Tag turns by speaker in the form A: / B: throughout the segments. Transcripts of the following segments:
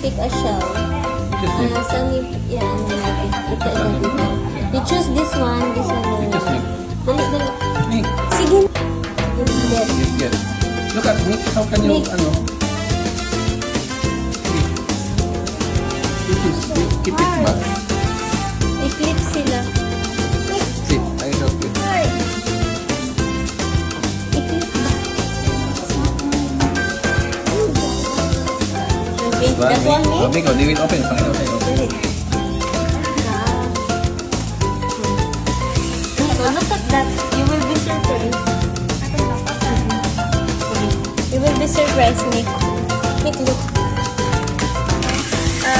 A: pick a shell.
B: Just name.
A: You choose this one.
B: Just name.
A: Dali.
B: Nick.
A: Sige. Yes.
B: Yes. Look at Nick. How can you,
A: Nick.
B: Keep it back.
A: I-clip sila.
B: Sit. I help you.
A: I-clip ba? Okay, that one, Nick?
B: Big, they will open. Pakita ko sa'yo.
A: Dali. So look at that. You will be surprised. You will be surprised, Nick. Nick, look.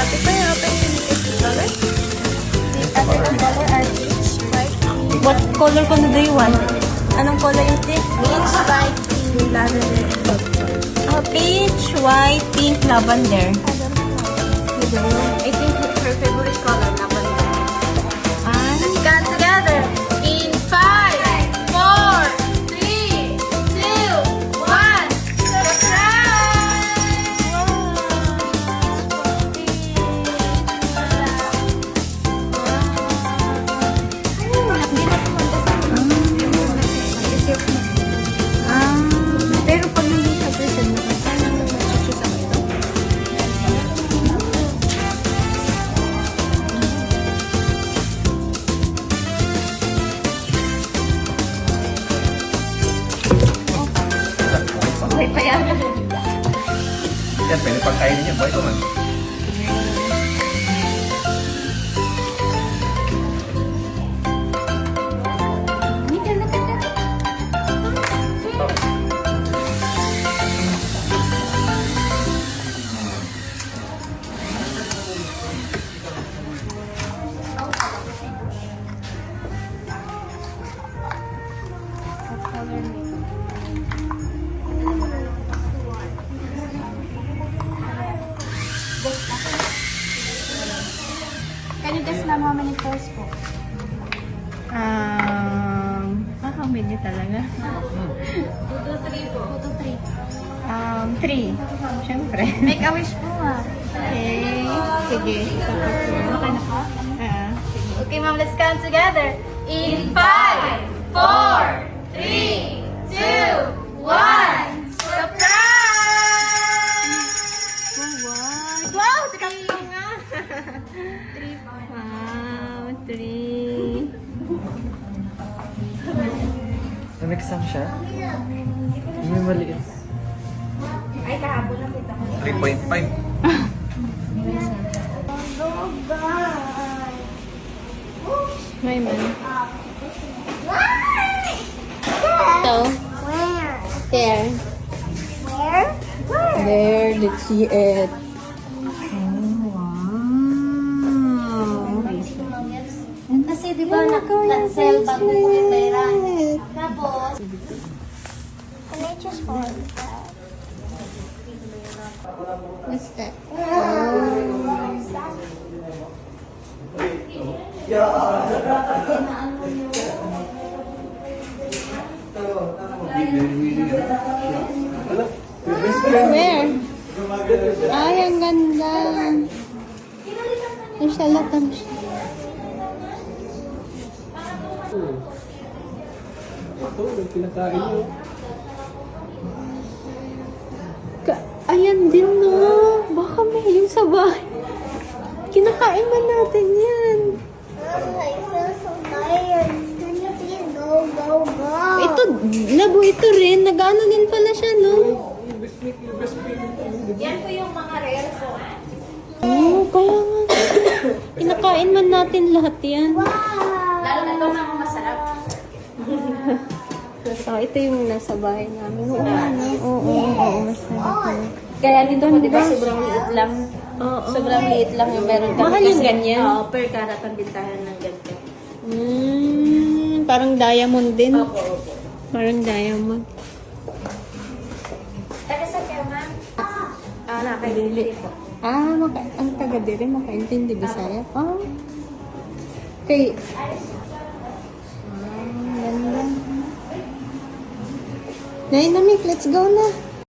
A: Before you open the color, the other color are peach, white, pink. What color do you want? Anong color is this? Peach, white, pink, lavender. Oh, peach, white, pink, lavender. I think her favorite color, lavender. Let's go together. In 5, 4, 3, 2, 1. Pero pag hindi ka person mo, saan ang mag-choose ako ito? Okay pa yan.
B: Yan, pwede pagkainin niya. Boy, ito man.
C: Can you guess ma'am how many toes po?
A: How many talaga?
C: 2 to 3 po. 2 to 3.
A: 3. Siyempre.
C: Make a wish po ah.
A: Okay. Sige.
C: Okay na po?
A: Ah.
C: Okay ma'am, let's count together. In 5, 4, 3, 2, 1. Surprise! Wow! Teka po nga. 3 po.
A: Wow, 3.
D: Nag-exam siya? May maliit.
C: Ay, kahapon na kita ko.
B: 3.5.
A: May man. So,
C: Where?
A: there.
C: Where?
A: There, let's see it.
C: Kasi di ba nag-sell bago po yung pera. Tapos, can I choose one?
A: What's that? Where? Ay, ang ganda. Ang shalatan siya.
D: Ito, yung pinakain niyo.
A: Ayan din no. Baka may yung sa bahay. Kinakain ba natin yan?
C: I feel so tired. Can you please go?
A: Ito, labo ito rin. Nag-ano din pala siya, no?
C: Yan po yung mga rare po.
A: Oo, kaya nga. Kinakain man natin lahat yan.
C: Lalo na ito mga masarap.
A: So, ito yung nasa bahay namin. Oo, ano? Oo, masarap. Kaya dito, di ba, sobrang liit lang. Oo. Sobrang liit lang yung meron kami. Mahal yung ganyan?
C: Oo, per karat ang bintahan ng ganito.
A: Parang diamond din.
C: Opo.
A: Parang diamond.
C: Taga saan kayo, ma'am?
A: Nakadili. Ang taga-diri, makaintindi Bisaya. Okay. Ganda. Dynamic, let's go na.